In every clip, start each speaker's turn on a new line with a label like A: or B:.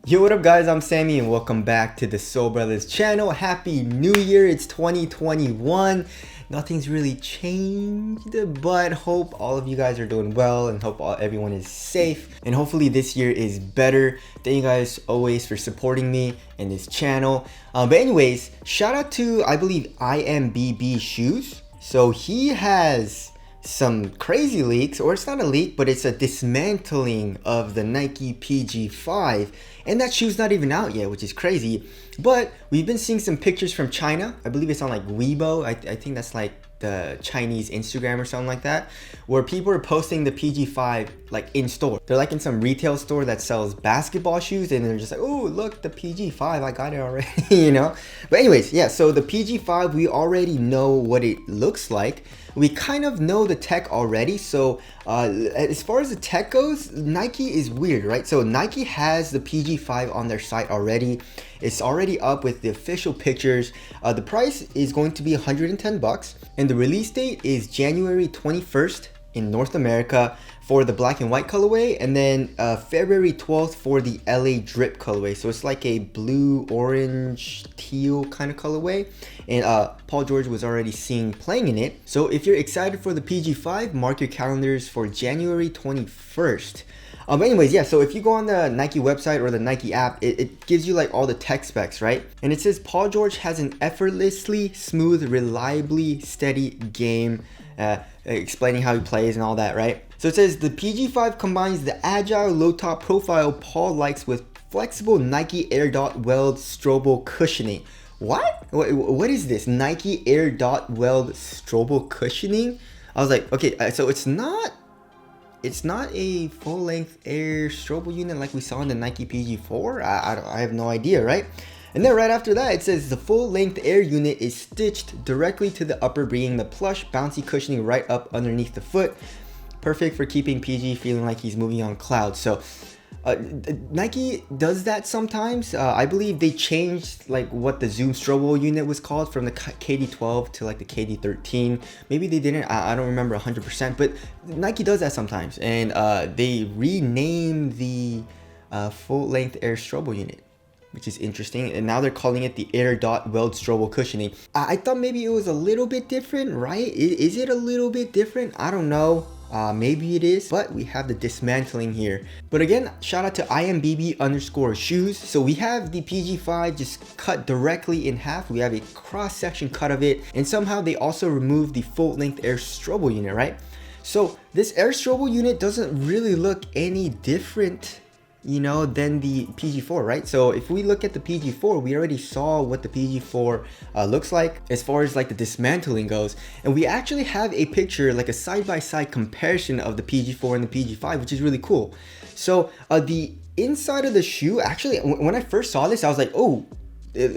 A: Yo, what up guys, I'm Sammy and welcome back to the Soul Brothers channel. Happy New Year, it's 2021. Nothing's really changed, but hope all of you guys are doing well and hope everyone is safe. And hopefully this year is better. Thank you guys always for supporting me and this channel. But anyways, shout out to, I believe, IMBB Shoes. So he has some crazy leaks, or it's not a leak, but it's a dismantling of the Nike Pg5, and that shoe's not even out yet, which is crazy. But we've been seeing some pictures from China. I believe it's on like Weibo. I think that's like the Chinese Instagram or something like that, where people are posting the Pg5 like in store. They're like in some retail store that sells basketball shoes, and they're just like, oh look, the Pg5, I got it already. You know. But anyways, yeah, so the Pg5, we already know what it looks like. We kind of know the tech already. So as far as the tech goes, Nike is weird, right? So Nike has the Pg5 on their site already. It's already up with the official pictures. The price is going to be 110 bucks, and the release date is January 21st in North America for the black and white colorway, and then February 12th for the LA drip colorway. So it's like a blue, orange, teal kind of colorway, and Paul George was already seen playing in it. So if you're excited for the Pg5, mark your calendars for January 21st. But anyways, yeah, so if you go on the Nike website or the Nike app, it gives you like all the tech specs, right? And it says Paul George has an effortlessly smooth, reliably steady game, explaining how he plays and all that, right? So it says the Pg5 combines the agile low top profile Paul likes with flexible Nike Air Dot Weld Strobel cushioning. What is this? Nike Air Dot Weld Strobel cushioning? I was like, okay, so it's not a full-length Air Strobel unit like we saw in the Nike Pg4. I have no idea, right? And then right after that, it says the full-length Air unit is stitched directly to the upper, bringing the plush, bouncy cushioning right up underneath the foot. Perfect for keeping PG feeling like he's moving on clouds. So Nike does that sometimes. I believe they changed like what the Zoom Strobel unit was called from the KD12 to like the KD13. Maybe they didn't. I don't remember 100%, but Nike does that sometimes, and they renamed the full-length Air Strobel unit, which is interesting, and now they're calling it the Air Dot Weld Strobel cushioning. I thought maybe it was a little bit different, right? Is it a little bit different? I don't know. Maybe it is, but we have the dismantling here. But again, shout out to IMBB_shoes. So we have the Pg5 just cut directly in half. We have a cross-section cut of it, and somehow they also removed the full-length Air Strobel unit, right? So this Air Strobel unit doesn't really look any different, you know, than the Pg4, right? So if we look at the Pg4, we already saw what the Pg4 looks like as far as like the dismantling goes, and we actually have a picture, like a side-by-side comparison of the Pg4 and the Pg5, which is really cool. So the inside of the shoe, actually, when I first saw this, I was like, oh,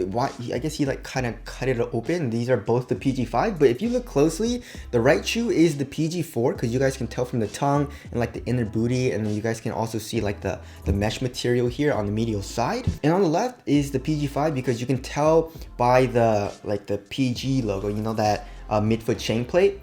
A: why? I guess he like kind of cut it open. These are both the Pg5, but if you look closely, the right shoe is the Pg4, because you guys can tell from the tongue and like the inner booty, and then you guys can also see like the mesh material here on the medial side. And on the left is the Pg5, because you can tell by the like the PG logo, you know, that midfoot chain plate.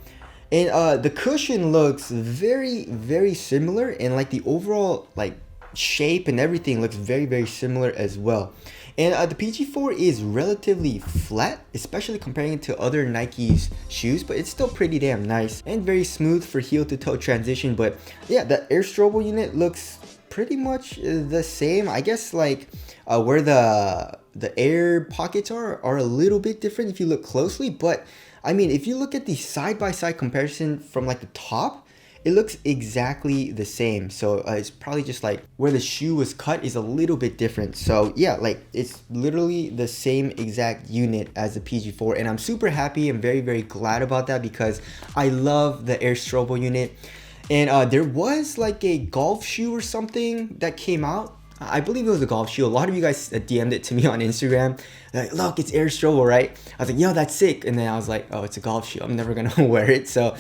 A: And the cushion looks very, very similar, and like the overall like shape and everything looks very, very similar as well. And the Pg4 is relatively flat, especially comparing it to other Nike's shoes, but it's still pretty damn nice and very smooth for heel to toe transition. But yeah, the Air Strobel unit looks pretty much the same. I guess like where the air pockets are a little bit different if you look closely, but I mean, if you look at the side-by-side comparison from like the top, it looks exactly the same. So it's probably just like where the shoe was cut is a little bit different. So yeah, like it's literally the same exact unit as the Pg4, and I'm super happy and very, very glad about that, because I love the Air Strobel unit. And there was like a golf shoe or something that came out. I believe it was a golf shoe. A lot of you guys DM'd it to me on Instagram. Like, look, it's Air Strobel, right? I was like, yo, that's sick. And then I was like, oh, it's a golf shoe. I'm never gonna wear it. So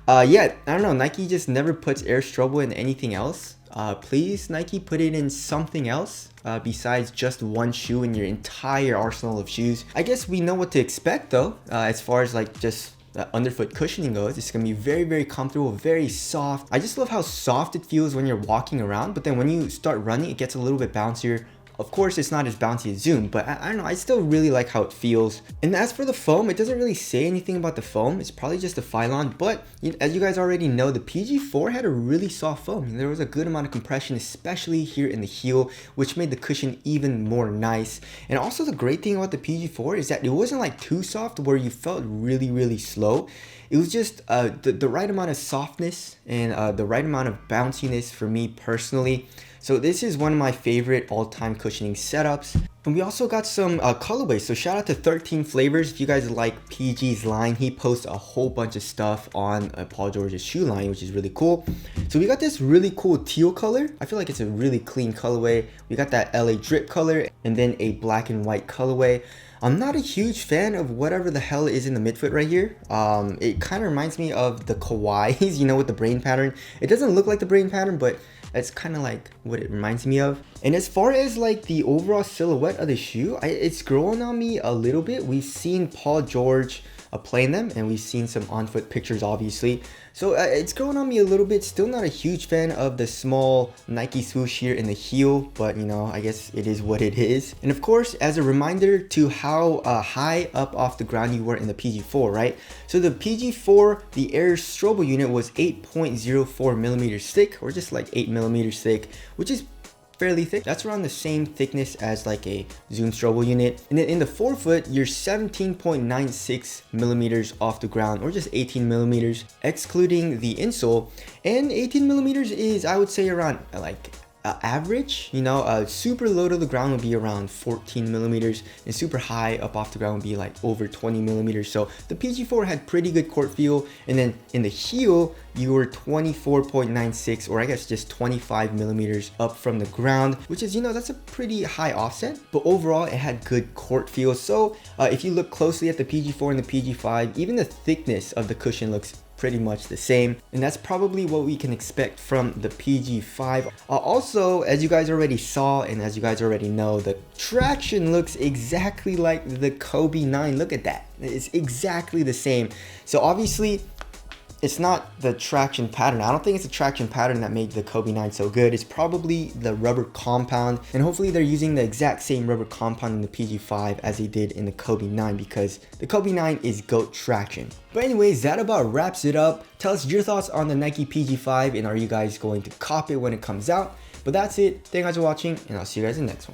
A: yeah, I don't know. Nike just never puts Air Strobel in anything else. Please, Nike, put it in something else besides just one shoe in your entire arsenal of shoes. I guess we know what to expect though, as far as like just underfoot cushioning goes. It's gonna be very, very comfortable, very soft. I just love how soft it feels when you're walking around, but then when you start running, it gets a little bit bouncier Of course, it's not as bouncy as Zoom, but I don't know, I still really like how it feels. And as for the foam, it doesn't really say anything about the foam. It's probably just a Phylon, but as you guys already know, the PG4 had a really soft foam. There was a good amount of compression, especially here in the heel, which made the cushion even more nice. And also the great thing about the PG4 is that it wasn't like too soft where you felt really slow. It was just the right amount of softness and the right amount of bounciness for me personally. So this is one of my favorite all-time cushioning setups. And we also got some colorways. So shout out to 13 Flavors. If you guys like PG's line, he posts a whole bunch of stuff on Paul George's shoe line, which is really cool. So we got this really cool teal color. I feel like it's a really clean colorway. We got that LA drip color and then a black and white colorway. I'm not a huge fan of whatever the hell is in the midfoot right here. It kind of reminds me of the Kawais, you know, with the brain pattern. It doesn't look like the brain pattern, but that's kind of like what it reminds me of. And as far as like the overall silhouette of the shoe, it's growing on me a little bit. We've seen Paul George playing them, and we've seen some on-foot pictures obviously. So it's growing on me a little bit. Still not a huge fan of the small Nike swoosh here in the heel, but you know, I guess it is what it is. And of course, as a reminder to how high up off the ground you were in the PG4, right? So the PG4, the Air Strobel unit was 8.04 millimeters thick, or just like 8 millimeters thick, which is fairly thick. That's around the same thickness as like a Zoom Strobel unit. And then in the forefoot, you're 17.96 millimeters off the ground, or just 18 millimeters, excluding the insole. And 18 millimeters is, I would say, around like average. You know, super low to the ground would be around 14 millimeters, and super high up off the ground would be like over 20 millimeters. So the PG4 had pretty good court feel. And then in the heel, you were 24.96, or I guess just 25 millimeters up from the ground, which is, you know, that's a pretty high offset, but overall it had good court feel. So if you look closely at the PG4 and the PG5, even the thickness of the cushion looks pretty much the same, and that's probably what we can expect from the PG5. Also, as you guys already saw and as you guys already know, the traction looks exactly like the Kobe 9. Look at that, it's exactly the same. So obviously it's not the traction pattern. I don't think it's the traction pattern that made the Kobe 9 so good. It's probably the rubber compound, and hopefully they're using the exact same rubber compound in the PG5 as they did in the Kobe 9, because the Kobe 9 is GOAT traction. But anyways, that about wraps it up. Tell us your thoughts on the Nike Pg5, and are you guys going to cop it when it comes out? But that's it. Thank you guys for watching, and I'll see you guys in the next one.